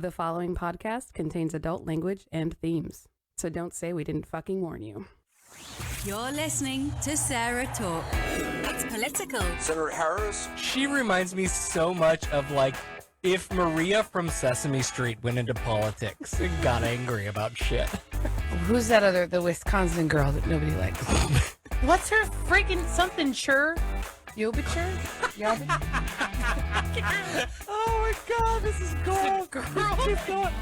The following podcast contains adult language and themes, so don't say we didn't fucking warn you. You're listening to SarahTalk. It's political. Senator Harris? She reminds me so much of, like, if Maria from Sesame Street went into politics and got angry about shit. Who's that other, the Wisconsin girl that nobody likes? What's her freaking something, sure? Yobiture? Oh my god, this is gold. Girl. Keep going.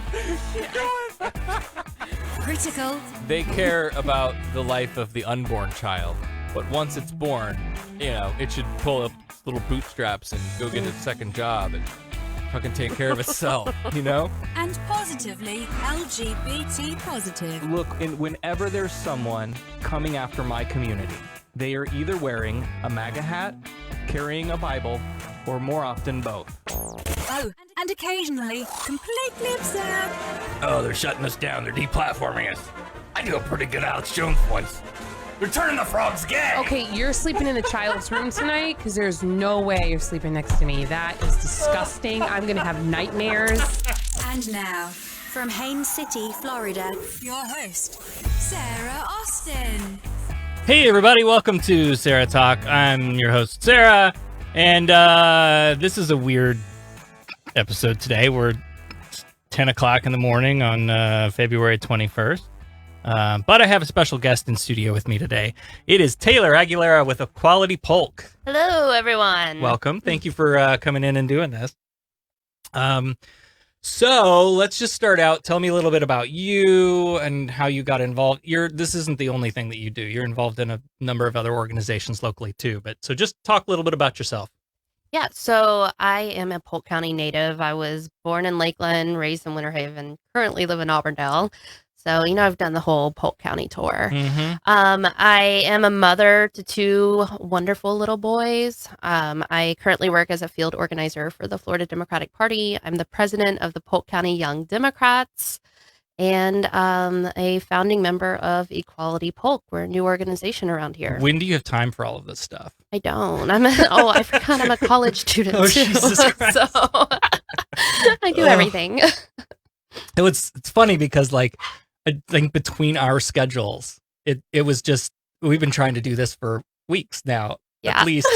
Critical. They care about the life of the unborn child, but once it's born, you know, it should pull up its little bootstraps and go get a second job and fucking take care of itself, you know? And positively LGBT positive. Look, whenever there's someone coming after my community, they are either wearing a MAGA hat, carrying a Bible, or more often both. Oh, and occasionally completely absurd. Oh, they're shutting us down. They're deplatforming us. I do a pretty good Alex Jones voice. They're turning the frogs gay. Okay, you're sleeping in the child's room tonight because there's no way you're sleeping next to me. That is disgusting. I'm going to have nightmares. And now, from Haines City, Florida, your host, Sarah Austin. Hey, everybody. Welcome to SarahTalk. I'm your host, Sarah. And this is a weird episode today. We're 10 o'clock in the morning on February 21st. But I have a special guest in studio with me today. It is Taylor Aguilera with Equality Polk. Hello, everyone. Welcome. Thank you for coming in and doing this. So let's just start out. Tell me a little bit about you and how you got involved. This isn't the only thing that you do. You're involved in a number of other organizations locally too. So just talk a little bit about yourself. Yeah, so I am a Polk County native. I was born in Lakeland, raised in Winter Haven, currently live in Auburndale. So, I've done the whole Polk County tour. Mm-hmm. I am a mother to two wonderful little boys. I currently work as a field organizer for the Florida Democratic Party. I'm the president of the Polk County Young Democrats and a founding member of Equality Polk. We're a new organization around here. When do you have time for all of this stuff? I don't. I forgot I'm a college student Oh, too. Jesus Christ. So I do everything. It's funny because, like, I think between our schedules, it was just, we've been trying to do this for weeks now, Yeah. at least.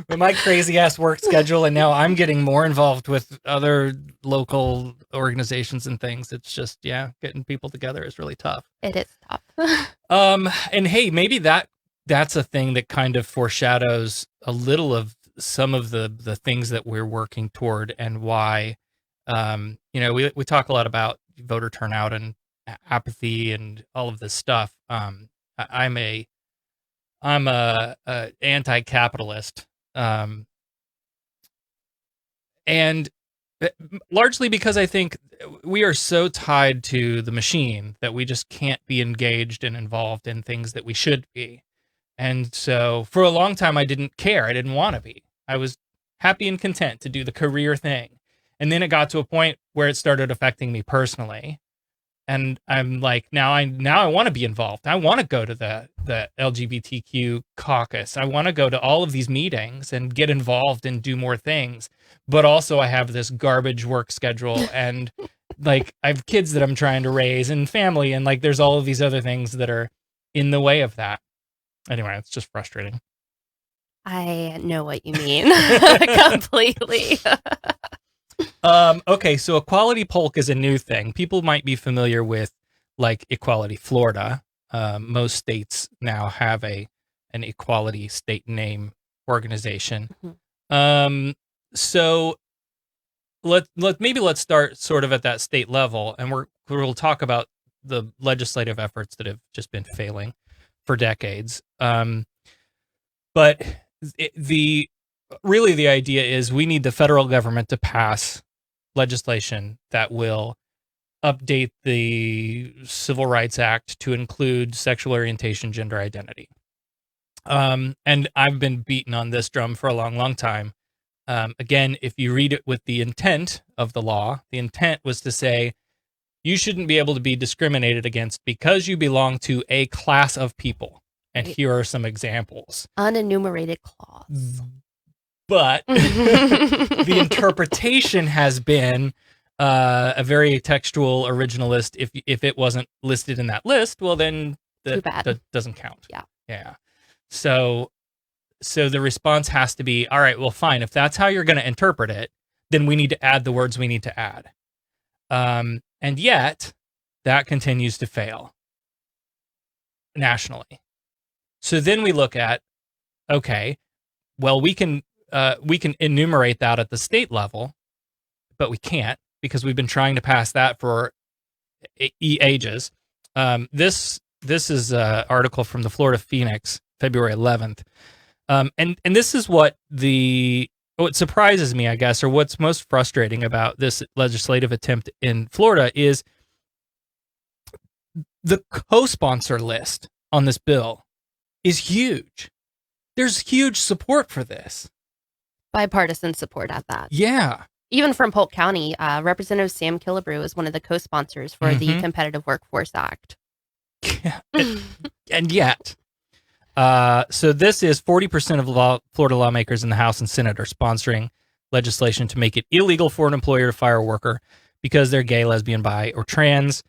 With my crazy ass work schedule, and now I'm getting more involved with other local organizations and things. It's just, getting people together is really tough. It is tough. And hey, maybe that's a thing that kind of foreshadows a little of some of the things that we're working toward and why, we talk a lot about voter turnout and apathy and all of this stuff. I'm a anti-capitalist, and largely because I think we are so tied to the machine that we just can't be engaged and involved in things that we should be. And so for a long time, I didn't care. I didn't want to be. I was happy and content to do the career thing. And then it got to a point where it started affecting me personally. And I'm like, now I want to be involved. I want to go to the LGBTQ caucus. I want to go to all of these meetings and get involved and do more things. But also I have this garbage work schedule and like I have kids that I'm trying to raise and family. And like, there's all of these other things that are in the way of that. Anyway, it's just frustrating. I know what you mean completely. Okay, so Equality Polk is a new thing. People might be familiar with like Equality Florida. Most states now have an equality state name organization. Mm-hmm. So let's start sort of at that state level, and we'll talk about the legislative efforts that have just been failing for decades. But the idea is we need the federal government to pass legislation that will update the Civil Rights Act to include sexual orientation, gender identity. And I've been beating on this drum for a long, long time. Again, if you read it with the intent of the law, the intent was to say you shouldn't be able to be discriminated against because you belong to a class of people. And here are some examples. Unenumerated clause. But the interpretation has been a very textual originalist. If it wasn't listed in that list, well, then Too bad. that doesn't count. Yeah. Yeah. So the response has to be, all right, well, fine. If that's how you're going to interpret it, then we need to add the words we need to add. And yet that continues to fail nationally. So then we look at, okay, well, we can enumerate that at the state level, but we can't because we've been trying to pass that for ages. This is an article from the Florida Phoenix, February 11th. And this is what surprises me, I guess, or what's most frustrating about this legislative attempt in Florida is the co-sponsor list on this bill is huge. There's huge support for this. Bipartisan support at that. Yeah. Even from Polk County, Representative Sam Killebrew is one of the co-sponsors for the Competitive Workforce Act. Yeah. And yet, so this is 40% of Florida lawmakers in the House and Senate are sponsoring legislation to make it illegal for an employer to fire a worker because they're gay, lesbian, bi, or trans.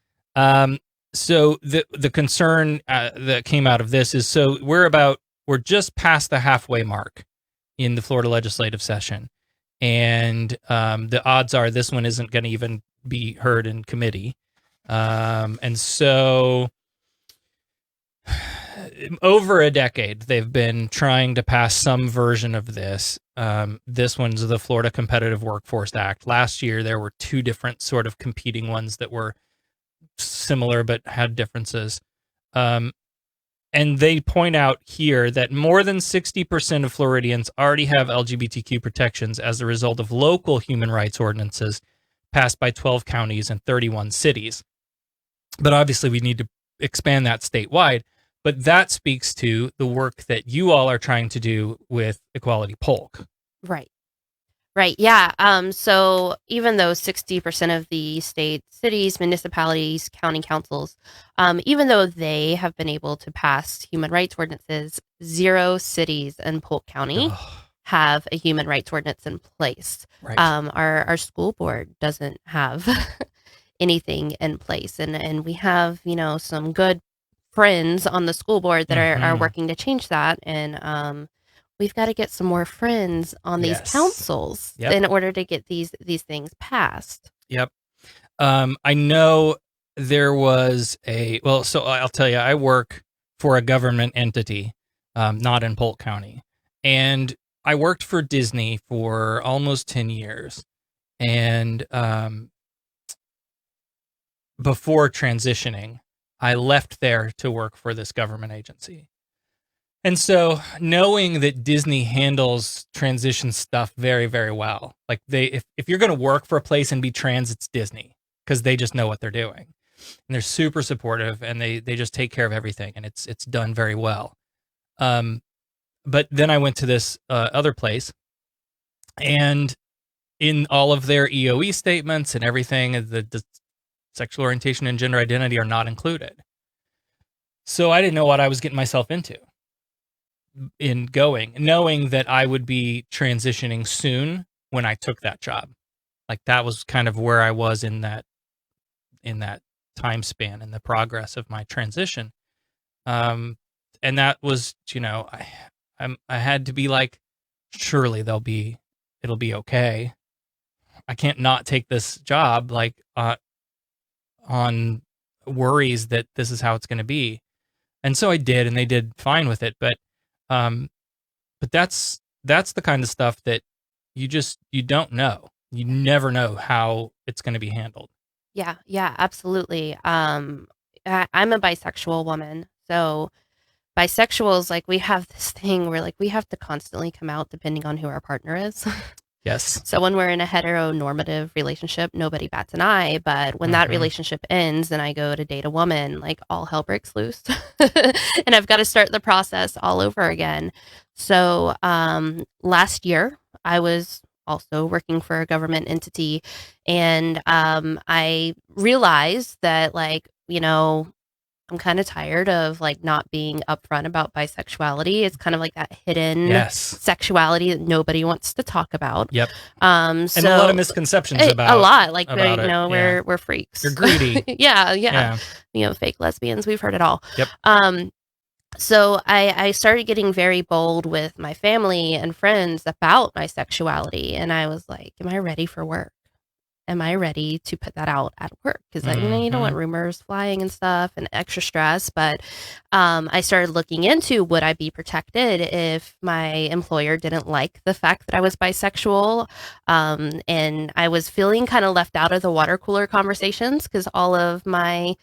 So the concern that came out of this is, so we're just past the halfway mark in the Florida legislative session. And the odds are this one isn't going to even be heard in committee. And so over a decade, they've been trying to pass some version of this. This one's the Florida Competitive Workforce Act. Last year, there were two different sort of competing ones that were similar but had differences. And they point out here that more than 60% of Floridians already have LGBTQ protections as a result of local human rights ordinances passed by 12 counties and 31 cities. But obviously, we need to expand that statewide. But that speaks to the work that you all are trying to do with Equality Polk. Right. Right. Yeah. So even though 60% of the state, cities, municipalities, county councils, even though they have been able to pass human rights ordinances, 0 cities in Polk County have a human rights ordinance in place. Right. Our school board doesn't have anything in place, and we have some good friends on the school board that are working to change that, and we've got to get some more friends on these councils in order to get these things passed. Yep. I know there was so I'll tell you, I work for a government entity, not in Polk County. And I worked for Disney for almost 10 years. And before transitioning, I left there to work for this government agency. And so knowing that Disney handles transition stuff very, very well, like if you're going to work for a place and be trans, it's Disney, because they just know what they're doing. And they're super supportive, and they just take care of everything, and it's done very well. But then I went to this other place, and in all of their EOE statements and everything, the sexual orientation and gender identity are not included. So I didn't know what I was getting myself into in going, knowing that I would be transitioning soon when I took that job. Like, that was kind of where I was in that time span and the progress of my transition. And that was, I had to be like, surely it'll be okay. I can't not take this job, like, on worries that this is how it's going to be. And so I did, and they did fine with it. But that's the kind of stuff that you don't know. You never know how it's going to be handled. Yeah, absolutely. I'm a bisexual woman, so bisexuals, like, we have this thing where, like, we have to constantly come out depending on who our partner is. Yes. So when we're in a heteronormative relationship, nobody bats an eye. But when that relationship ends and I go to date a woman, like, all hell breaks loose. And I've got to start the process all over again. So last year, I was also working for a government entity. And I realized that, like, I'm kind of tired of like not being upfront about bisexuality. It's kind of like that hidden Yes. sexuality that nobody wants to talk about. Yep. So And a lot of misconceptions about a lot. Like about it, we're freaks. You're greedy. yeah. Fake lesbians. We've heard it all. Yep. So I started getting very bold with my family and friends about my sexuality, and I was like, "Am I ready for work? Am I ready to put that out at work?" Because you don't want rumors flying and stuff and extra stress. But I started looking into, would I be protected if my employer didn't like the fact that I was bisexual? And I was feeling kind of left out of the water cooler conversations because all of my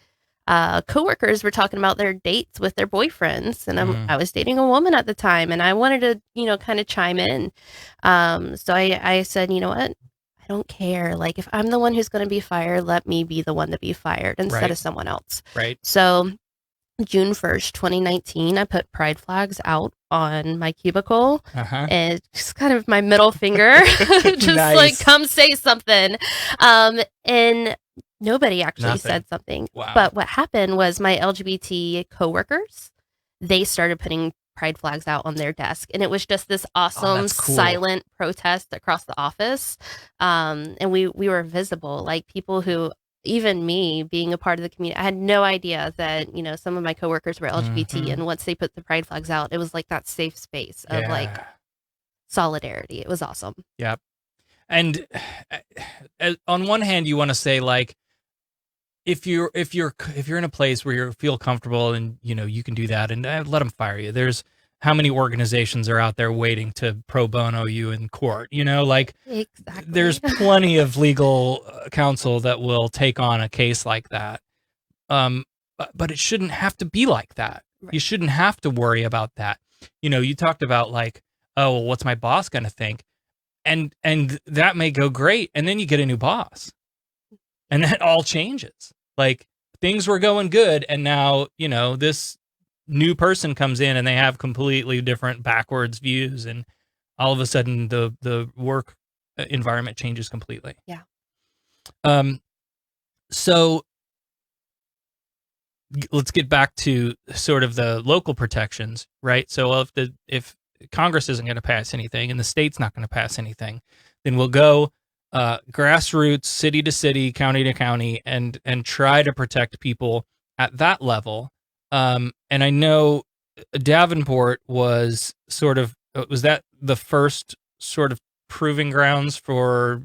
coworkers were talking about their dates with their boyfriends, and I was dating a woman at the time, and I wanted to, kind of chime in. So I said, you know what? I don't care. Like, if I'm the one who's going to be fired, let me be the one to be fired instead of someone else. Right. So June 1st, 2019, I put pride flags out on my cubicle, and just kind of my middle finger, just Nice. like, come say something. And nobody actually said something. Wow. But what happened was my LGBT coworkers, they started putting pride flags out on their desk, and it was just this awesome that's cool. silent protest across the office. And we were visible, like people who, even me being a part of the community, I had no idea that some of my coworkers were LGBT, and once they put the pride flags out, it was like that safe space of like solidarity. It was awesome. Yep. And on one hand, you want to say, like, if you're in a place where you feel comfortable and you can do that, and let them fire you. There's how many organizations are out there waiting to pro bono you in court? Like, exactly. There's plenty of legal counsel that will take on a case like that. But it shouldn't have to be like that. Right. You shouldn't have to worry about that. You talked about, like, oh, well, what's my boss going to think? And that may go great, and then you get a new boss, and that all changes. Like, things were going good, and now this new person comes in, and they have completely different backwards views, and all of a sudden the work environment changes completely. Yeah. So let's get back to sort of the local protections, right? So if Congress isn't going to pass anything and the state's not going to pass anything, then we'll go grassroots, city to city, county to county, and try to protect people at that level. And I know Davenport was was that the first sort of proving grounds for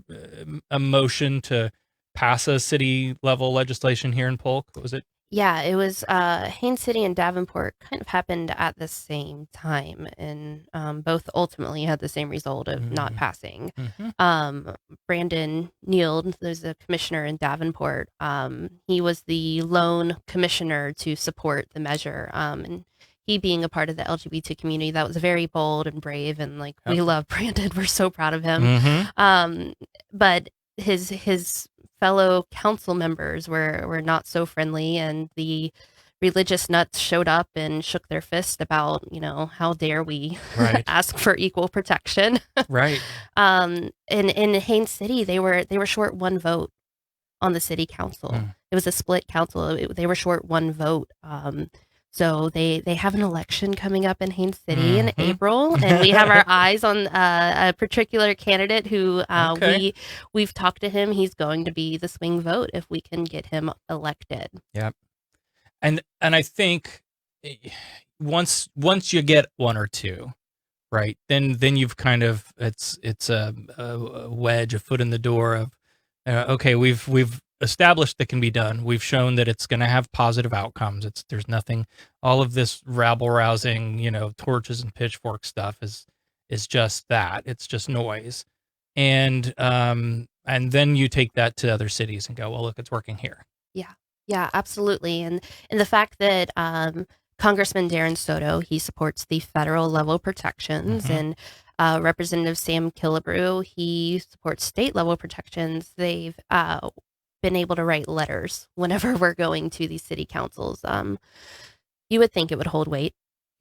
a motion to pass a city level legislation here in Polk? Was it? Yeah, it was Haines City and Davenport kind of happened at the same time, and both ultimately had the same result of not passing. Brandon Neild, there's a commissioner in Davenport. He was the lone commissioner to support the measure, and he being a part of the LGBT community, that was very bold and brave, and like we love Brandon. We're so proud of him. But his fellow council members were not so friendly, and the religious nuts showed up and shook their fist about, how dare we ask for equal protection. Right. In Haines City, they were short one vote on the city council. It was a split council. They were short one vote. So they have an election coming up in Haines City in April, and we have our eyes on a particular candidate who we've talked to him. He's going to be the swing vote if we can get him elected. Yeah, and I think once you get one or two, right, then you've kind of it's a wedge, a foot in the door of okay, we've established that can be done. We've shown that it's going to have positive outcomes. There's nothing, all of this rabble rousing, torches and pitchfork stuff is just that. It's just noise. And then you take that to other cities and go, well, look, it's working here. Yeah, absolutely. And the fact that Congressman Darren Soto, he supports the federal level protections, and Representative Sam Killebrew, he supports state level protections. They've been able to write letters whenever we're going to these city councils. You would think it would hold weight.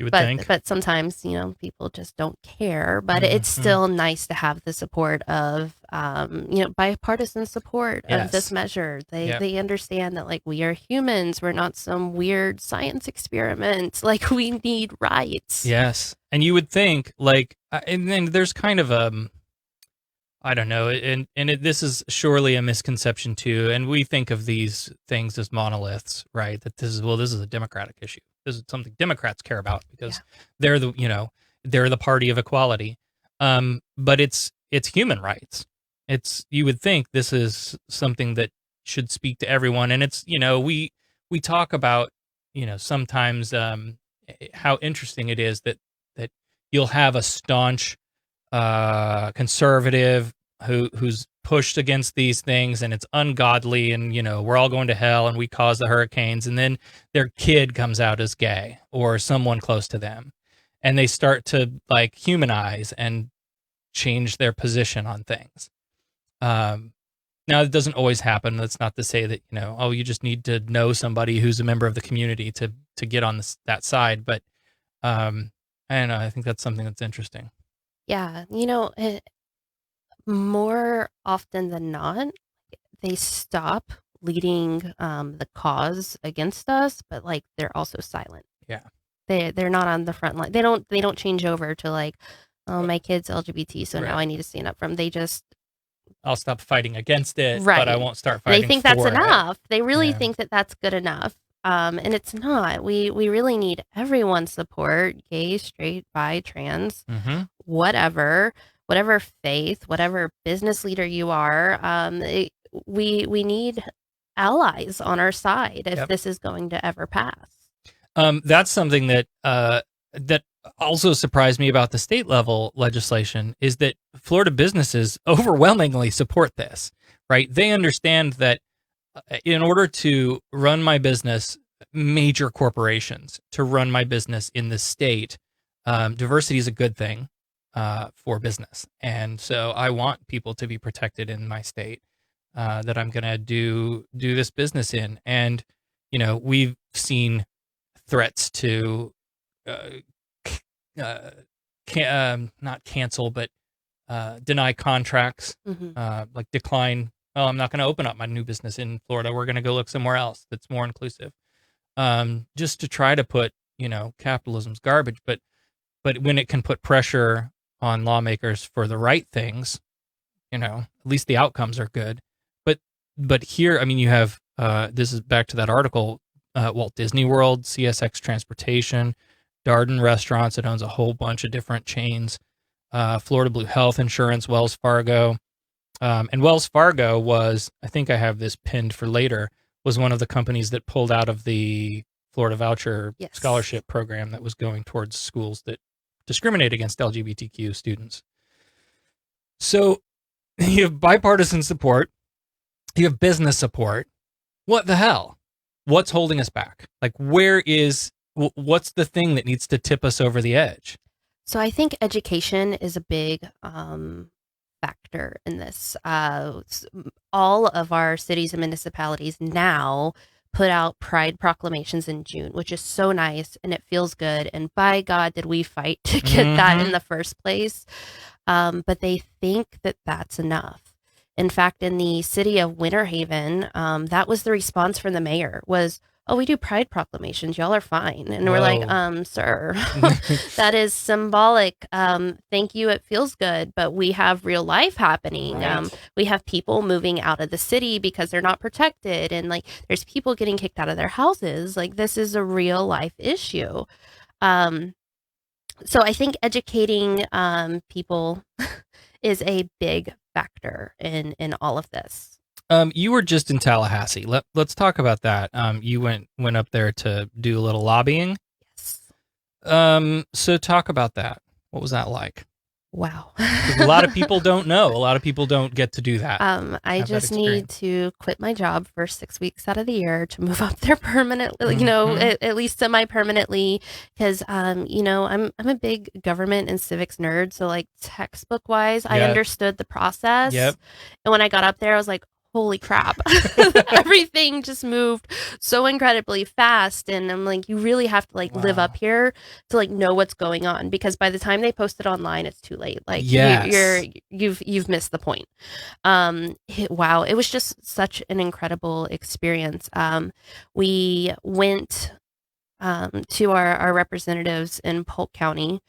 You would think. But sometimes, people just don't care. But it's still nice to have the support of, bipartisan support of this measure. They understand that, like, we are humans. We're not some weird science experiment. Like, we need rights. Yes. And you would think, like, and then there's kind of I don't know, this is surely a misconception too. And we think of these things as monoliths, right? That this is a Democratic issue. This is something Democrats care about because they're the party of equality. But it's human rights. You would think this is something that should speak to everyone. And it's, we talk about, sometimes how interesting it is that you'll have a staunch conservative who's pushed against these things, and it's ungodly, and we're all going to hell, and we caused the hurricanes, and then their kid comes out as gay or someone close to them, and they start to like humanize and change their position on things. Now it doesn't always happen. That's not to say that you just need to know somebody who's a member of the community to get on that side, but I don't know. I think that's something that's interesting. Yeah, more often than not, they stop leading the cause against us, but like they're also silent. Yeah, they're not on the front line. They don't change over to like, oh, my kid's LGBT, so now I need to stand up for them. They just, I'll stop fighting against it, right, but I won't start fighting. They think that's for enough. It. They really think that that's good enough. And it's not. We really need everyone's support, gay, straight, bi, trans, whatever faith, whatever business leader you are. We need allies on our side if this is going to ever pass. That's something that that also surprised me about the state level legislation is that Florida businesses overwhelmingly support this, right? They understand that in order to run my business, major corporations, to run my business in the state, diversity is a good thing for business. And so I want people to be protected in my state that I'm going to do this business in. And, we've seen threats to not cancel, but deny contracts, like decline. Well, I'm not going to open up my new business in Florida. We're going to go look somewhere else that's more inclusive. Just to try to put, capitalism's garbage. But when it can put pressure on lawmakers for the right things, at least the outcomes are good. But here, I mean, you have, this is back to that article, Walt Disney World, CSX Transportation, Darden Restaurants, that owns a whole bunch of different chains, Florida Blue Health Insurance, Wells Fargo. And Wells Fargo was, I think I have this pinned for later, was one of the companies that pulled out of the Florida Voucher Scholarship program that was going towards schools that discriminate against LGBTQ students. So you have bipartisan support. You have business support. What the hell? What's holding us back? Like, what's the thing that needs to tip us over the edge? So I think education is a big factor in this. All of our cities and municipalities now put out pride proclamations in June, which is so nice and it feels good. And by God, did we fight to get that in the first place. But they think that that's enough. In fact, in the city of Winter Haven, that was the response from the mayor was, oh, we do pride proclamations. Y'all are fine. And we're like, sir, that is symbolic. Thank you. It feels good. But we have real life happening. Right. We have people moving out of the city because they're not protected. And like, there's people getting kicked out of their houses. Like, this is a real life issue. So I think educating people is a big factor in all of this. You were just in Tallahassee. Let's talk about that. You went up there to do a little lobbying. Yes. So talk about that. What was that like? Wow. A lot of people don't know. A lot of people don't get to do that. I just need to quit my job for 6 weeks out of the year to move up there permanently, at least semi-permanently, because, I'm a big government and civics nerd. So like textbook wise, I understood the process. Yep. And when I got up there, I was like, holy crap. Everything just moved so incredibly fast. And I'm like, you really have to like live up here to like know what's going on, because by the time they post it online, it's too late. Like you've missed the point. Wow. It was just such an incredible experience. We went to our representatives in Polk County,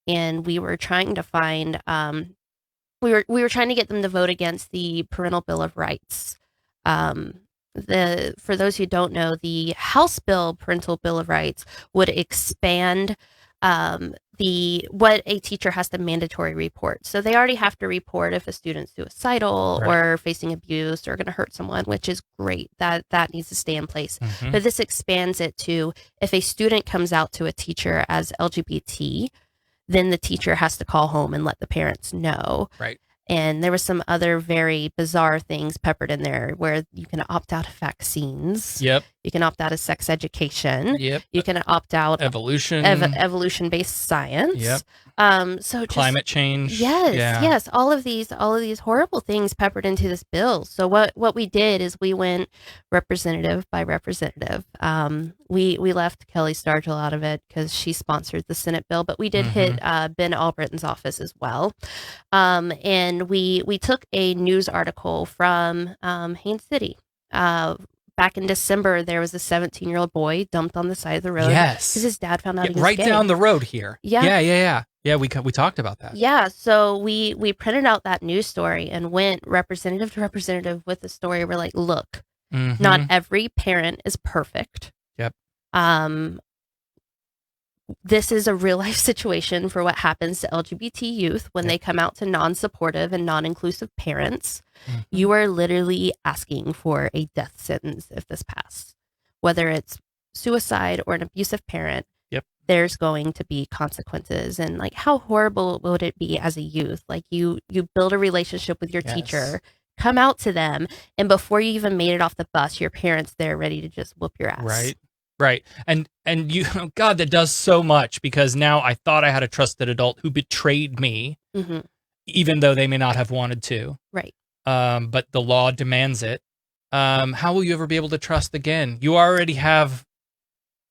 and we were trying to find we were trying to get them to vote against the Parental Bill of Rights. For those who don't know, the House Bill Parental Bill of Rights would expand what a teacher has to mandatory report. So they already have to report if a student's suicidal or facing abuse or going to hurt someone, which is great. That needs to stay in place. But this expands it to if a student comes out to a teacher as LGBT, then the teacher has to call home and let the parents know. Right. And there was some other very bizarre things peppered in there where you can opt out of vaccines. Yep. You can opt out of sex education. Yep. You can opt out evolution-based science. Yep. So climate change. Yes. All of these horrible things peppered into this bill. So what we did is we went representative by representative. We left Kelly Stargell out of it because she sponsored the Senate bill, but we did hit Ben Albritton's office as well. And we took a news article from Haines City. Back in December, there was a 17-year-old boy dumped on the side of the road. Yes. Because his dad found out he was right gay. down the road here. Yeah. Yeah, we talked about that. Yeah, so we printed out that news story and went representative to representative with the story. We're like, look, not every parent is perfect. Yep. This is a real life situation for what happens to LGBT youth when they come out to non-supportive and non-inclusive parents. You are literally asking for a death sentence if this passes. Whether it's suicide or an abusive parent, there's going to be consequences. And like, how horrible would it be as a youth? Like you build a relationship with your teacher, come out to them, and before you even made it off the bus, your parents there ready to just whoop your ass. Right. And you, God, that does so much, because now I thought I had a trusted adult who betrayed me, even though they may not have wanted to. Right. But the law demands it. How will you ever be able to trust again? You already have,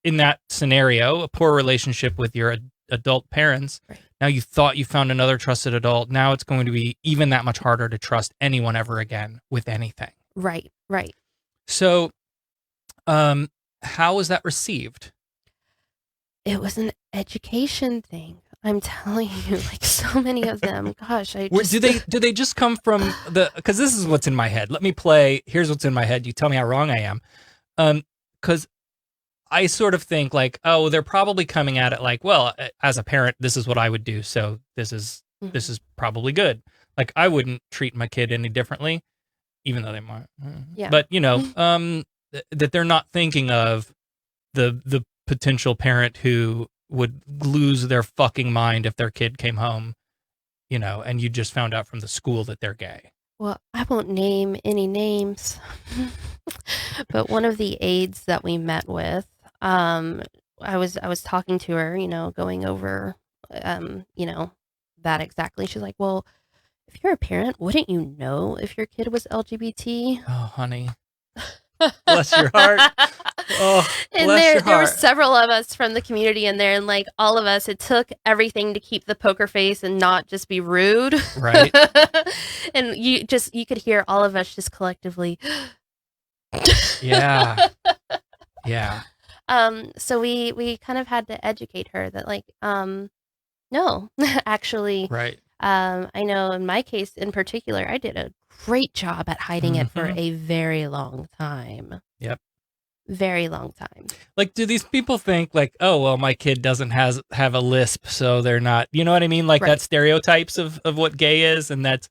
in that scenario, a poor relationship with your adult parents. Right. Now you thought you found another trusted adult. Now it's going to be even that much harder to trust anyone ever again with anything. Right. So, how was that received? It was an education thing. I'm telling you, like so many of them. Gosh, do they just come from the? Because this is what's in my head. Let me play. Here's what's in my head. You tell me how wrong I am. Because I sort of think like, oh, they're probably coming at it like, well, as a parent, this is what I would do. So this is probably good. Like I wouldn't treat my kid any differently, even though they might. Yeah. But that they're not thinking of the potential parent who would lose their fucking mind if their kid came home, and you just found out from the school that they're gay. Well, I won't name any names, but one of the aides that we met with, I was talking to her, going over, that exactly. She's like, well, if you're a parent, wouldn't you know if your kid was LGBT? Oh, honey. Bless your heart. Oh, and there were several of us from the community in there, and like all of us, it took everything to keep the poker face and not just be rude. Right. And you could hear all of us just collectively. Yeah. So we kind of had to educate her that like, no, actually. Right. I know in my case in particular, I did a great job at hiding it for a very long time. Yep. Very long time. Like, do these people think like, oh, well, my kid doesn't have a lisp, so they're not, you know what I mean? Like that stereotypes of what gay is. And that's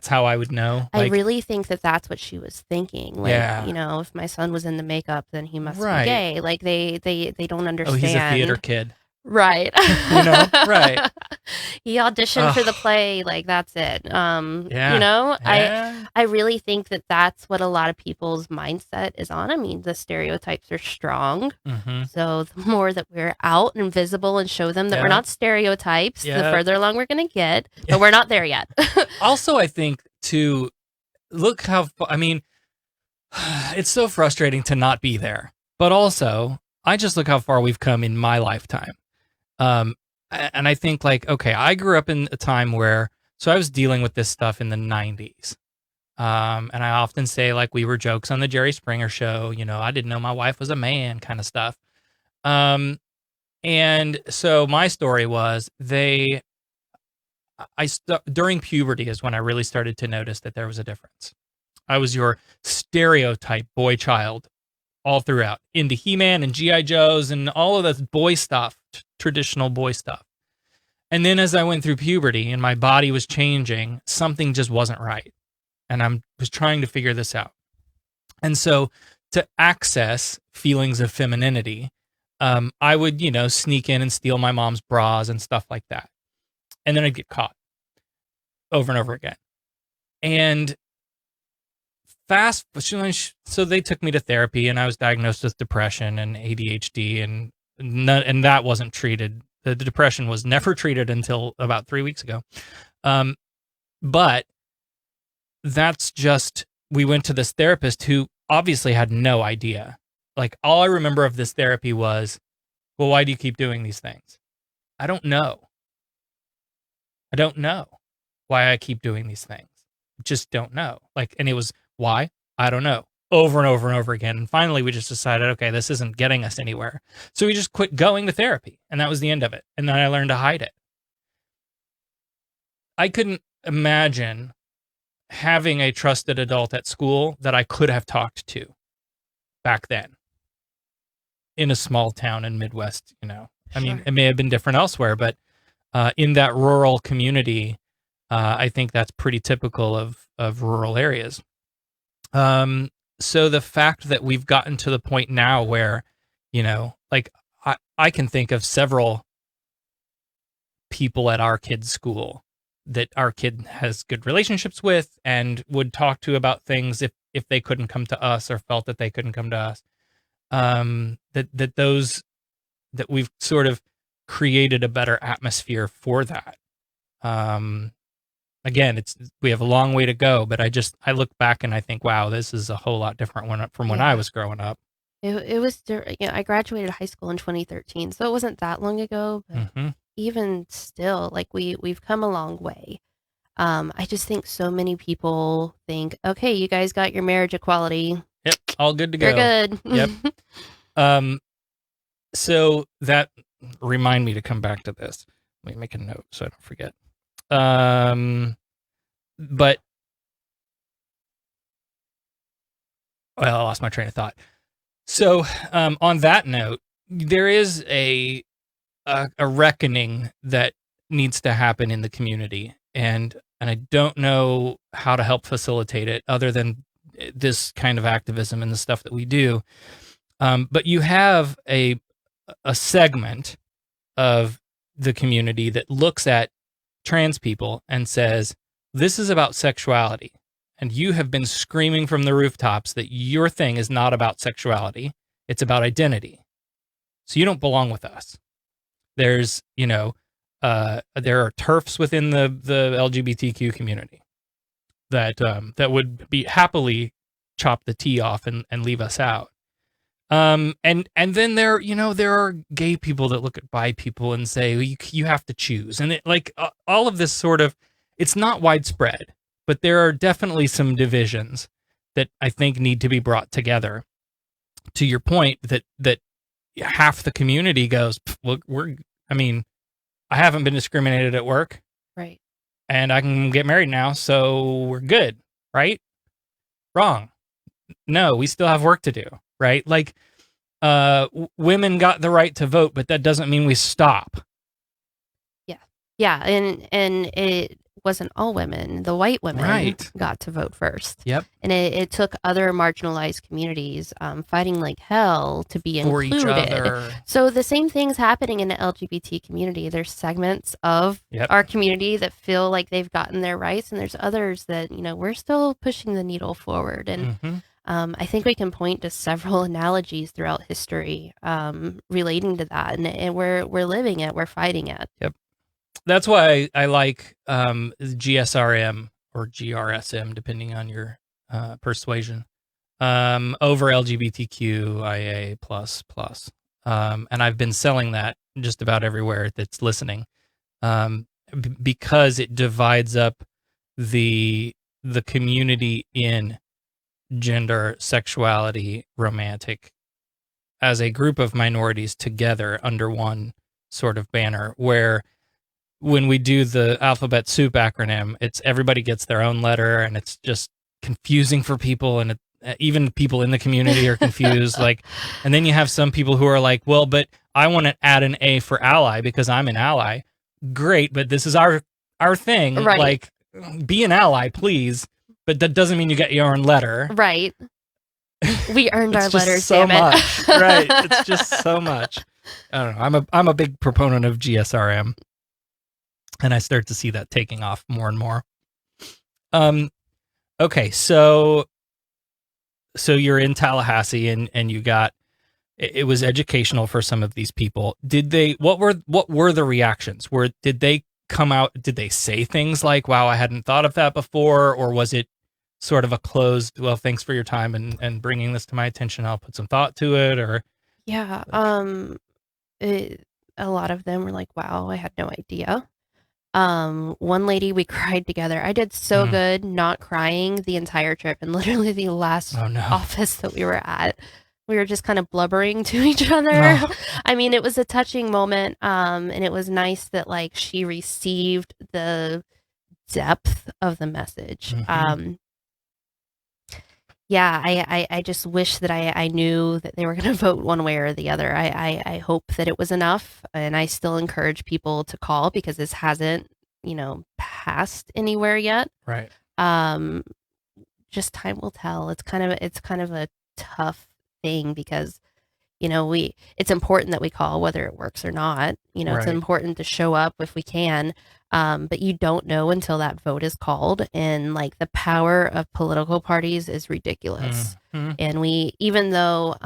how I would know. I really think that that's what she was thinking. Like, if my son was in the makeup, then he must be gay. Like they don't understand. Oh, he's a theater kid. Right. Right. He auditioned for the play. Like, that's it. I really think that that's what a lot of people's mindset is on. I mean, the stereotypes are strong. So the more that we're out and visible and show them that we're not stereotypes, the further along we're going to get. But we're not there yet. Also, I think, too, look how, I mean, it's so frustrating to not be there. But also, I just look how far we've come in my lifetime. And I think like, okay, I grew up in a time where, so I was dealing with this stuff in the 90s. And I often say like we were jokes on the Jerry Springer show, you know, I didn't know my wife was a man kind of stuff. And so my story was during puberty is when I really started to notice that there was a difference. I was your stereotype boy child all throughout, into He-Man and G.I. Joes and all of this boy stuff, traditional boy stuff. And then as I went through puberty and my body was changing, something just wasn't right. And I was trying to figure this out. And so to access feelings of femininity, I would, you know, sneak in and steal my mom's bras and stuff like that. And then I'd get caught over and over again. And so they took me to therapy, and I was diagnosed with depression and ADHD, and that wasn't treated. The depression was never treated until about 3 weeks ago. But that's just, we went to this therapist who obviously had no idea. Like, all I remember of this therapy was, well, why do you keep doing these things? I don't know why I keep doing these things. Just don't know. Like, and it was, why? I don't know. Over and over and over again. And finally, we just decided, okay, this isn't getting us anywhere. So we just quit going to therapy. And that was the end of it. And then I learned to hide it. I couldn't imagine having a trusted adult at school that I could have talked to back then in a small town in Midwest, you know. I mean, it may have been different elsewhere, but in that rural community, I think that's pretty typical of rural areas. So the fact that we've gotten to the point now where, you know, like I can think of several people at our kid's school that our kid has good relationships with and would talk to about things if they couldn't come to us or felt that they couldn't come to us. That we've sort of created a better atmosphere for that. Again, we have a long way to go, but I look back and I think, wow, this is a whole lot different from when I was growing up. It was, I graduated high school in 2013, so it wasn't that long ago, but even still, like we've come a long way. I just think so many people think, okay, you guys got your marriage equality. Yep, all good to go. You're good. Yep. So that remind me to come back to this. Let me make a note so I don't forget. But I lost my train of thought. So, on that note, there is a reckoning that needs to happen in the community, and I don't know how to help facilitate it other than this kind of activism and the stuff that we do. But you have a segment of the community that looks at trans people and says, this is about sexuality. And you have been screaming from the rooftops that your thing is not about sexuality. It's about identity. So you don't belong with us. There's, you know, there are TERFs within the LGBTQ community that would be happily chop the T off and leave us out. And then there are gay people that look at bi people and say, you have to choose. And all of this sort of, it's not widespread, but there are definitely some divisions that I think need to be brought together. To your point that half the community goes, look, I haven't been discriminated at work. Right. And I can get married now, so we're good, right? Wrong. No, we still have work to do. Right? Like, women got the right to vote, but that doesn't mean we stop. Yeah. And it wasn't all women. The white women got to vote first. Yep. And it took other marginalized communities fighting like hell to be for included. Each other. So the same thing's happening in the LGBT community. There's segments of our community that feel like they've gotten their rights, and there's others that, you know, we're still pushing the needle forward. And I think we can point to several analogies throughout history relating to that, and we're living it, we're fighting it. Yep. That's why I like GSRM or GRSM, depending on your persuasion over LGBTQIA plus plus. And I've been selling that just about everywhere that's listening, because it divides up the community in gender, sexuality, romantic as a group of minorities together under one sort of banner, where when we do the alphabet soup acronym, it's everybody gets their own letter, and it's just confusing for people, and even people in the community are confused. And then you have some people who are like, well, but I want to add an A for ally because I'm an ally. Great, but this is our thing. Right. Like, be an ally, please. But that doesn't mean you get your own letter. Right. We earned our letters, so damn it. much. Right. It's just so much. I don't know. I'm a big proponent of GSRM, and I start to see that taking off more and more. Okay, so you're in Tallahassee, and you got, it was educational for some of these people. What were the reactions? Did they come out? Did they say things like, "Wow, I hadn't thought of that before," or was it sort of a closed, "Well, thanks for your time and bringing this to my attention. I'll put some thought to it," or? Yeah. A lot of them were like, wow, I had no idea. One lady, we cried together. I did so good not crying the entire trip, and literally the last office that we were at, we were just kind of blubbering to each other. No. I mean, it was a touching moment, and it was nice that like she received the depth of the message. Yeah, I just wish that I knew that they were going to vote one way or the other. I hope that it was enough, and I still encourage people to call because this hasn't, passed anywhere yet. Right. Just time will tell. It's kind of a tough thing because, it's important that we call whether it works or not. It's Right. important to show up if we can. But you don't know until that vote is called, and like the power of political parties is ridiculous. And even though,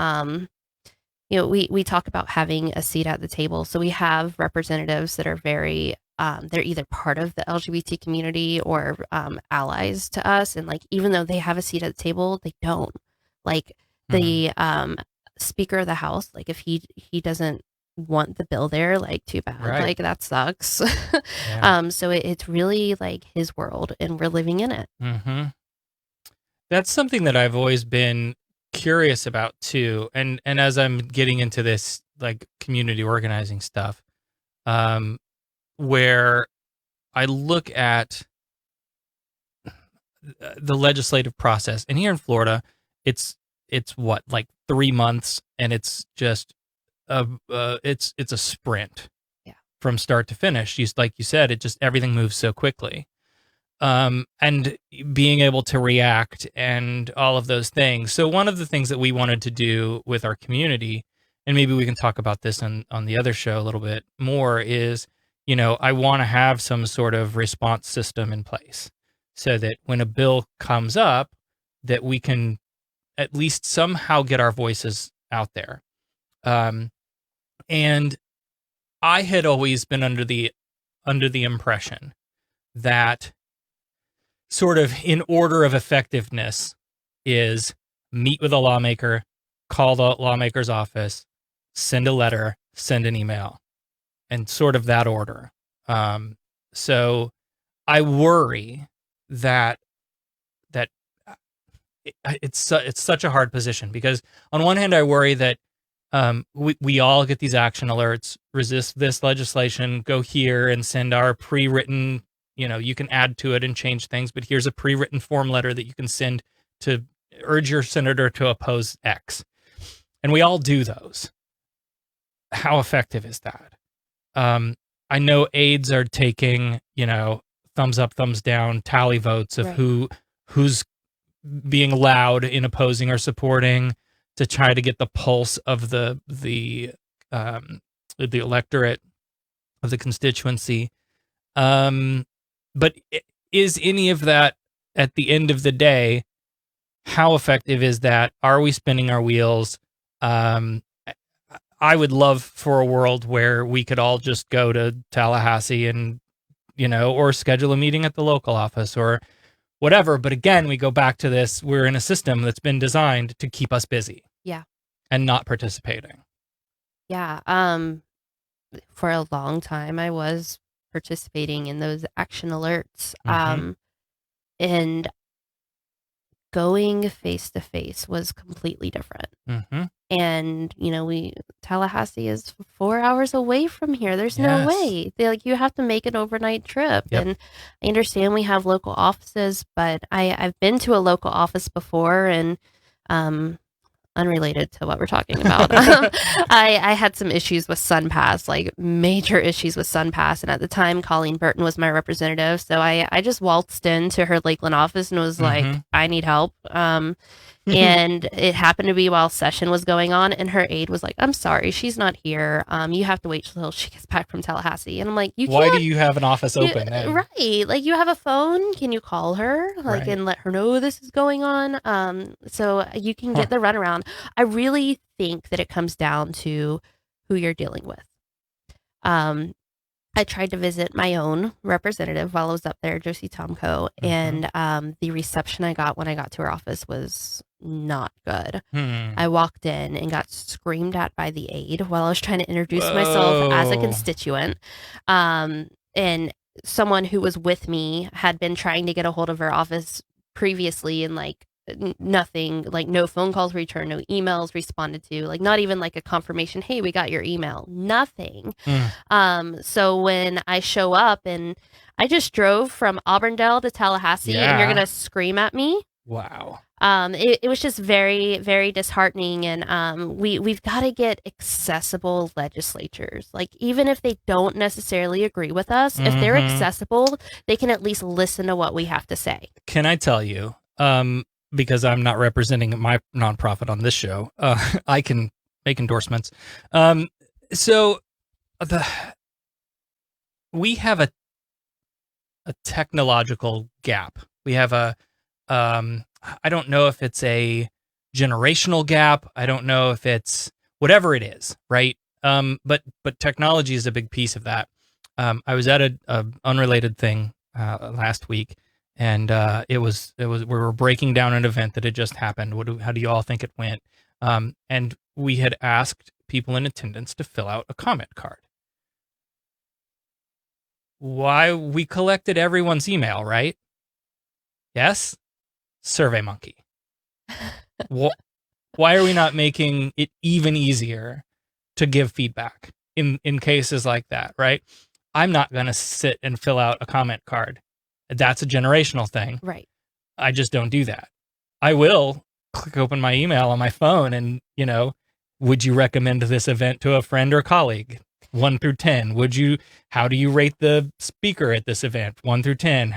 we talk about having a seat at the table. So we have representatives that are very, they're either part of the LGBT community or allies to us. And like, even though they have a seat at the table, they don't. Like the Speaker of the House, like if he doesn't want the bill there, like too bad. Right. Like that sucks. Yeah. So it's really like his world, and we're living in it. That's something that I've always been curious about too. And as I'm getting into this like community organizing stuff, where I look at the legislative process, and here in Florida, it's what, like 3 months, and it's just it's a sprint. Yeah. From start to finish. Like you said, everything moves so quickly. And being able to react and all of those things. So one of the things that we wanted to do with our community, and maybe we can talk about this on the other show a little bit more, is, I want to have some sort of response system in place so that when a bill comes up, that we can at least somehow get our voices out there. And I had always been under the impression that sort of in order of effectiveness is meet with a lawmaker, call the lawmaker's office, send a letter, send an email, and sort of that order. So I worry that it's such a hard position, because on one hand I worry that we all get these action alerts, resist this legislation, go here and send our pre-written, you can add to it and change things, but here's a pre-written form letter that you can send to urge your senator to oppose X. And we all do those. How effective is that? I know aides are taking, thumbs up, thumbs down, tally votes of who's being loud in opposing or supporting, to try to get the pulse of the electorate, of the constituency. But is any of that, at the end of the day, how effective is that? Are we spinning our wheels? I would love for a world where we could all just go to Tallahassee and, or schedule a meeting at the local office, or whatever. But again, we go back to this. We're in a system that's been designed to keep us busy. Yeah. And not participating. Yeah. For a long time, I was participating in those action alerts. And going face to face was completely different. And, Tallahassee is 4 hours away from here. There's no way. You have to make an overnight trip. Yep. And I understand we have local offices, but I've been to a local office before, and unrelated to what we're talking about. I had some issues with SunPass, like major issues with SunPass. And at the time, Colleen Burton was my representative. So I just waltzed into her Lakeland office and was like, I need help. And it happened to be while session was going on, and her aide was like, I'm sorry, she's not here. You have to wait till she gets back from Tallahassee. And I'm like, why do you have an office open then? Right. Like, you have a phone. Can you call her and let her know this is going on? So you can get the runaround. I really think that it comes down to who you're dealing with. I tried to visit my own representative while I was up there, Josie Tomko, and the reception I got when I got to her office was not good. I walked in and got screamed at by the aide while I was trying to introduce myself as a constituent. And someone who was with me had been trying to get a hold of her office previously, and nothing, no phone calls returned, no emails responded to, not even a confirmation, hey, we got your email, nothing. So when I show up, and I just drove from Auburndale to Tallahassee, and you're gonna scream at me. Wow. It was just very, very disheartening. And we've got to get accessible legislatures. Even if they don't necessarily agree with us, if they're accessible, they can at least listen to what we have to say. Can I tell you, because I'm not representing my nonprofit on this show, I can make endorsements. We have a technological gap. We have I don't know if it's a generational gap. I don't know if it's whatever it is, right? But technology is a big piece of that. I was at a unrelated thing last week, and we were breaking down an event that had just happened. How do you all think it went? And we had asked people in attendance to fill out a comment card. Why? We collected everyone's email, right? Yes? SurveyMonkey. Why are we not making it even easier to give feedback in cases like that, right? I'm not going to sit and fill out a comment card. That's a generational thing. Right. I just don't do that. I will click open my email on my phone and, would you recommend this event to a friend or colleague? 1 through 10. How do you rate the speaker at this event? 1 through 10.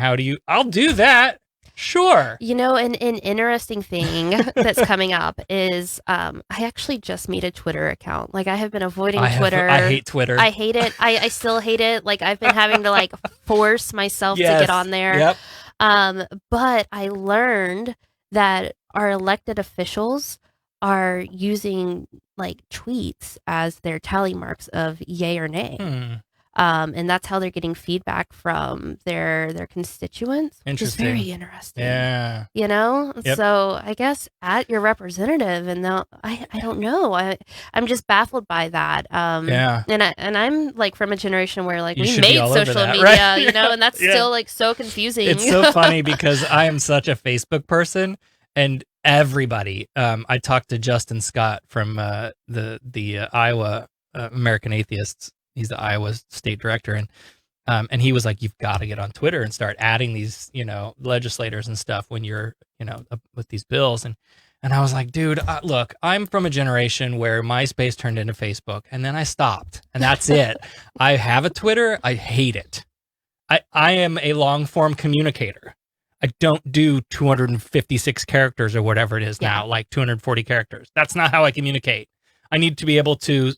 I'll do that. Sure. An interesting thing that's coming up is I actually just made a Twitter account. I have been avoiding Twitter. I hate Twitter. I hate it. I still hate it. I've been having to force myself to get on there. Yep. But I learned that our elected officials are using tweets as their tally marks of yay or nay. And that's how they're getting feedback from their constituents, which is very interesting. Yeah. Yep. So I guess at your representative, and I don't know. I'm just baffled by that. Yeah. And I'm from a generation where You we should made be all over social that, media, right? and that's still so confusing. It's so funny because I am such a Facebook person, and everybody. I talked to Justin Scott from the Iowa American Atheists. He's the Iowa state director, and he was like, "You've got to get on Twitter and start adding these, legislators and stuff when you're, with these bills." And I was like, "Dude, look, I'm from a generation where MySpace turned into Facebook, and then I stopped, and that's it. I have a Twitter. I hate it. I am a long form communicator. I don't do 256 characters or whatever it is now, 240 characters. That's not how I communicate. I need to be able to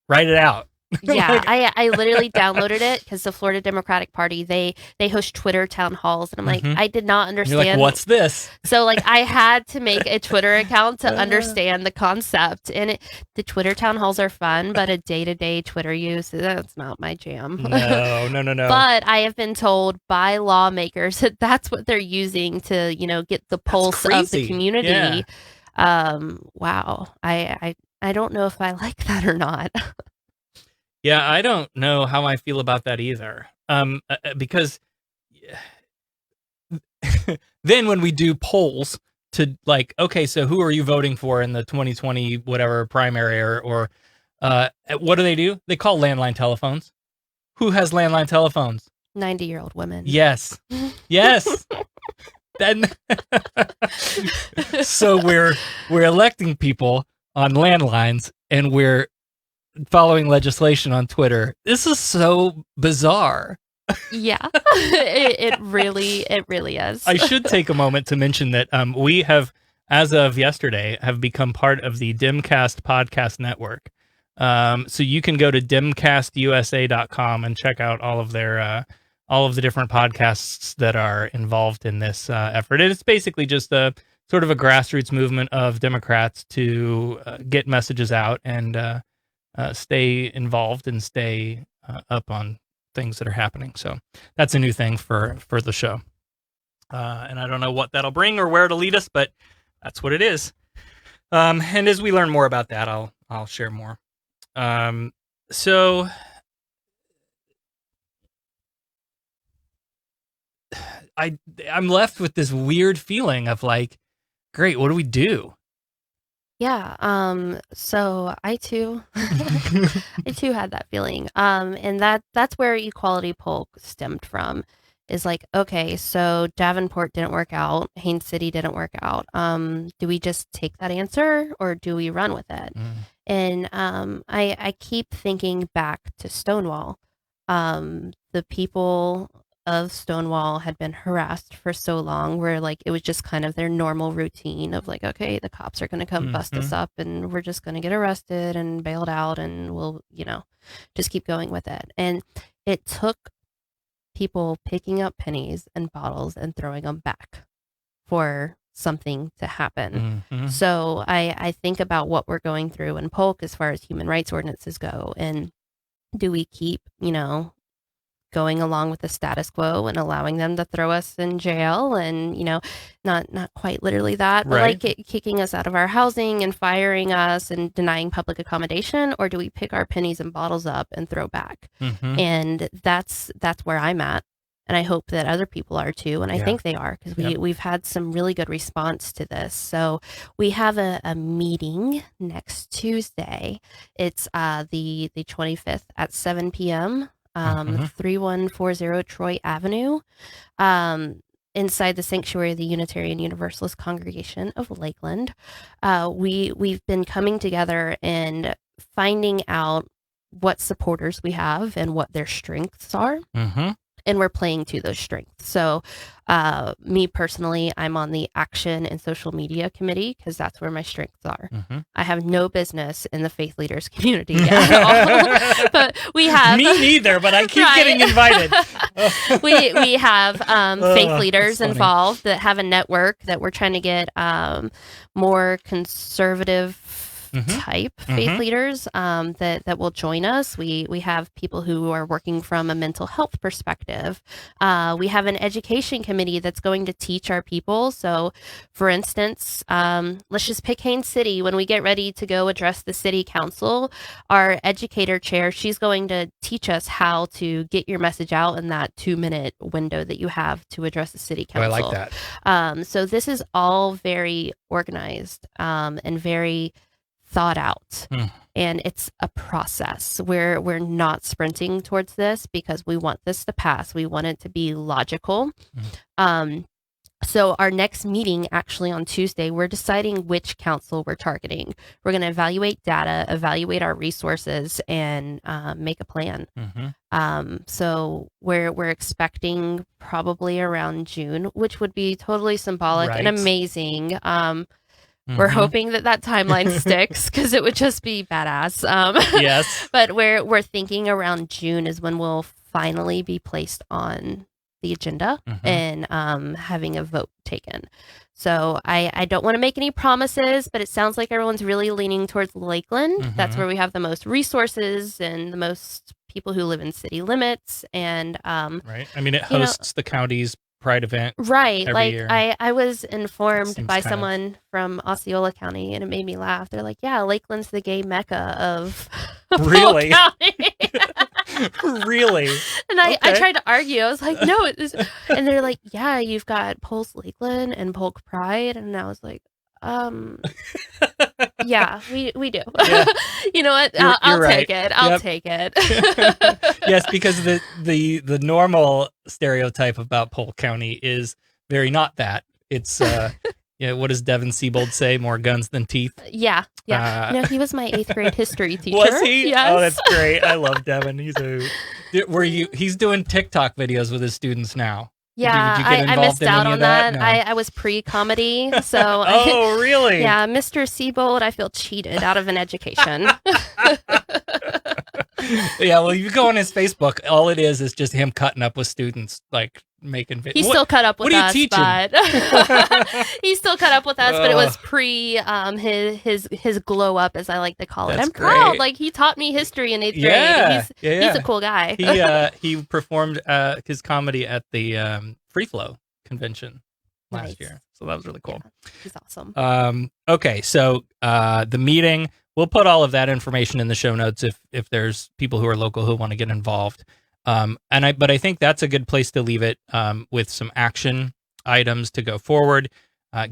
write it out. Yeah, I literally downloaded it because the Florida Democratic Party, they host Twitter town halls, and I'm like, I did not You're understand. like, what's this? So like I had to make a Twitter account to understand the concept. And the Twitter town halls are fun, but a day-to-day Twitter use, that's not my jam. No. But I have been told by lawmakers that that's what they're using to, get the pulse of crazy. the community. Yeah. Wow. I don't know if I like that or not. Yeah, I don't know how I feel about that either. Because then when we do polls to like, okay, so who are you voting for in the 2020 whatever primary or what do? They call landline telephones. Who has landline telephones? 90-year-old women. Yes. Yes. Then so we're electing people on landlines and we're following legislation on Twitter. This is so bizarre. Yeah, it really is. I should take a moment to mention that we have, as of yesterday, have become part of the Dimcast podcast network. So you can go to dimcastusa.com and check out all of their all of the different podcasts that are involved in this effort. And it's basically just a sort of a grassroots movement of Democrats to get messages out and stay involved and stay up on things that are happening. So that's a new thing for the show. And I don't know what that'll bring or where it'll lead us, but that's what it is. And as we learn more about that, I'll share more. So I'm left with this weird feeling of like, great, what do we do? Yeah. So I too, I too had that feeling. And that's where Equality Polk stemmed from. Is like, okay, so Davenport didn't work out, Haines City didn't work out. Do we just take that answer or do we run with it? And I keep thinking back to Stonewall. The people of Stonewall had been harassed for so long where like it was just kind of their normal routine of like, okay, the cops are going to come bust us up and we're just going to get arrested and bailed out and we'll, just keep going with it. And it took people picking up pennies and bottles and throwing them back for something to happen. So I think about what we're going through in Polk as far as human rights ordinances go. And do we keep, going along with the status quo and allowing them to throw us in jail and, not quite literally that, but right. like kicking us out of our housing and firing us and denying public accommodation? Or do we pick our pennies and bottles up and throw back? And that's where I'm at. And I hope that other people are too. And I think they are because we've had some really good response to this. So we have a meeting next Tuesday. It's the 25th at 7 p.m. 3140 Troy Avenue, inside the sanctuary of the Unitarian Universalist Congregation of Lakeland. We've been coming together and finding out what supporters we have and what their strengths are. And we're playing to those strengths. So me personally, I'm on the action and social media committee because that's where my strengths are. I have no business in the faith leaders community at all. But we have... Me neither, but I keep getting invited. we have faith leaders involved that have a network that we're trying to get more conservative type faith leaders that will join us. We have people who are working from a mental health perspective. We have an education committee that's going to teach our people. So for instance, let's just pick Haines City. When we get ready to go address the city council, our educator chair, she's going to teach us how to get your message out in that 2-minute window that you have to address the city council. I like that. So this is all very organized and very thought out, and it's a process. We're not sprinting towards this because we want this to pass. We want it to be logical. So our next meeting, actually on Tuesday, we're deciding which council we're targeting. We're going to evaluate data, evaluate our resources, and make a plan. So we're expecting probably around June, which would be totally symbolic and amazing. We're hoping that timeline sticks because it would just be badass. Yes. But we're thinking around June is when we'll finally be placed on the agenda and having a vote taken. So I don't want to make any promises, but it sounds like everyone's really leaning towards Lakeland. That's where we have the most resources and the most people who live in city limits. And right. I mean, it hosts the county's Pride event. Right. Every Like year. I was informed by kind of- someone from Osceola County, and it made me laugh. They're like, yeah, Lakeland's the gay mecca of Really? Polk County. Really? And I Okay. tried to argue. I was like, no, it is. And they're like, yeah, you've got Pulse Lakeland and Polk Pride. And I was like, yeah, we do. Yeah. You know what? You're I'll right. take it. I'll Yep. take it. Yes, because the normal stereotype about Polk County is very not that. It's what does Devin Siebold say? More guns than teeth. Yeah. He was my 8th grade history teacher. Was he? Yes. Oh, that's great. I love Devin. He's doing TikTok videos with his students now. Yeah, Did you get I involved missed in out any on of that? that. No. I was pre-comedy, so Oh, really? yeah, Mr. Siebold, I feel cheated out of an education. Yeah, well, you go on his Facebook, all it is just him cutting up with students, like making videos. He still cut up with what are you us, teaching? but he still cut up with us, but it was Ugh. pre his glow up, as I like to call it. That's I'm proud. great. Like he taught me history in 8th grade. Yeah, And he's a cool guy. He performed his comedy at the Free Flow convention last Nice. year, so that was really cool. Yeah, he's awesome. Okay, so the meeting, we'll put all of that information in the show notes if there's people who are local who want to get involved. But I think that's a good place to leave it with some action items to go forward.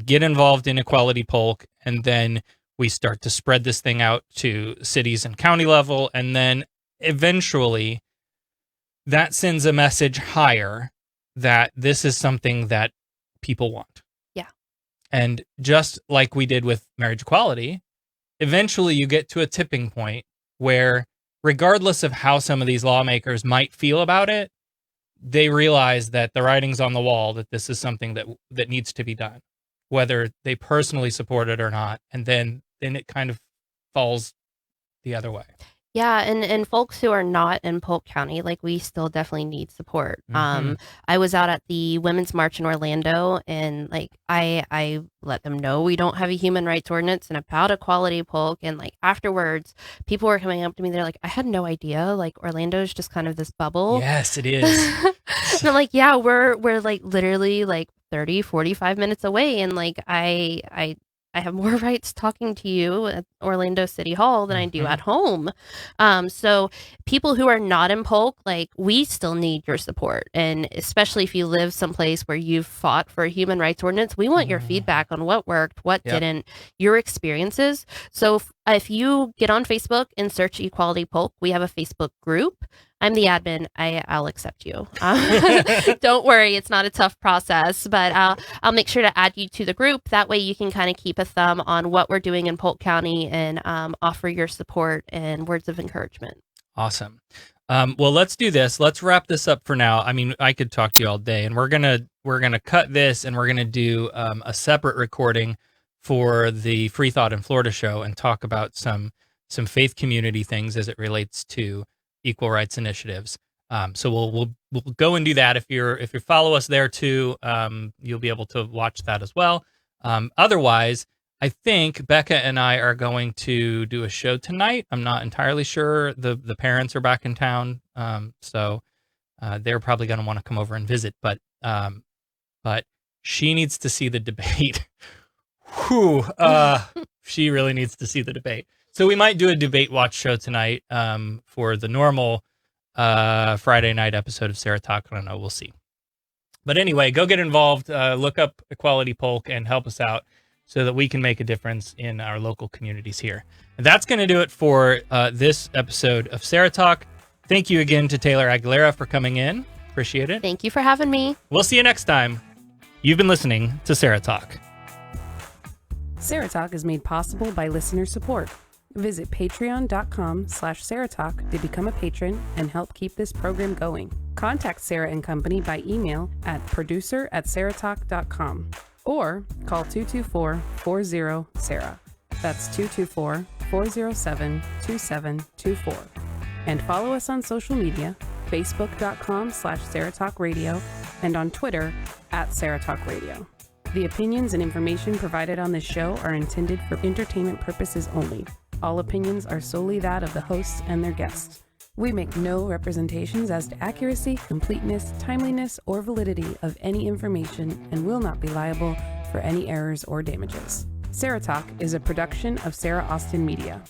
Get involved in Equality Polk, and then we start to spread this thing out to cities and county level, and then eventually that sends a message higher that this is something that people want. Yeah. And just like we did with marriage equality, eventually you get to a tipping point where, regardless of how some of these lawmakers might feel about it, they realize that the writing's on the wall, that this is something that needs to be done, whether they personally support it or not. And then it kind of falls the other way. Yeah, and folks who are not in Polk County, like we still definitely need support. I was out at the Women's March in Orlando, and like I let them know we don't have a human rights ordinance and about Equality Polk, and like afterwards, people were coming up to me. They're like, I had no idea. Like Orlando's just kind of this bubble. Yes, it is. And I'm like, yeah, we're like literally like 30, 45 minutes away, and like I have more rights talking to you at Orlando City Hall than I do at home. So people who are not in Polk, like we still need your support. And especially if you live someplace where you've fought for a human rights ordinance, we want your feedback on what worked, what didn't, your experiences. So if you get on Facebook and search Equality Polk, we have a Facebook group. I'm the admin. I'll accept you. Don't worry, it's not a tough process, but I'll make sure to add you to the group. That way you can kind of keep a thumb on what we're doing in Polk County and offer your support and words of encouragement. Awesome. Well, let's do this. Let's wrap this up for now. I mean, I could talk to you all day, and we're gonna cut this, and we're gonna do a separate recording for the Free Thought in Florida show and talk about some faith community things as it relates to equal rights initiatives. So we'll go and do that. If you follow us there too, you'll be able to watch that as well. Otherwise, I think Becca and I are going to do a show tonight. I'm not entirely sure. The parents are back in town, so they're probably going to want to come over and visit. But she needs to see the debate. Whew, she really needs to see the debate. So we might do a debate watch show tonight for the normal Friday night episode of SarahTalk. I don't know. We'll see. But anyway, go get involved. Look up Equality Polk and help us out so that we can make a difference in our local communities here. And that's going to do it for this episode of SarahTalk. Thank you again to Taylor Aguilera for coming in. Appreciate it. Thank you for having me. We'll see you next time. You've been listening to SarahTalk. SarahTalk is made possible by listener support. Visit patreon.com/SarahTalk to become a patron and help keep this program going. Contact Sarah and Company by email at producer@sarahtalk.com. or call 224-40-SARAH. That's 224-407-2724. And follow us on social media, facebook.com/SarahTalkRadio, and on Twitter @SarahTalkRadio. The opinions and information provided on this show are intended for entertainment purposes only. All opinions are solely that of the hosts and their guests. We make no representations as to accuracy, completeness, timeliness, or validity of any information and will not be liable for any errors or damages. Sarah Talk is a production of Sarah Austin Media.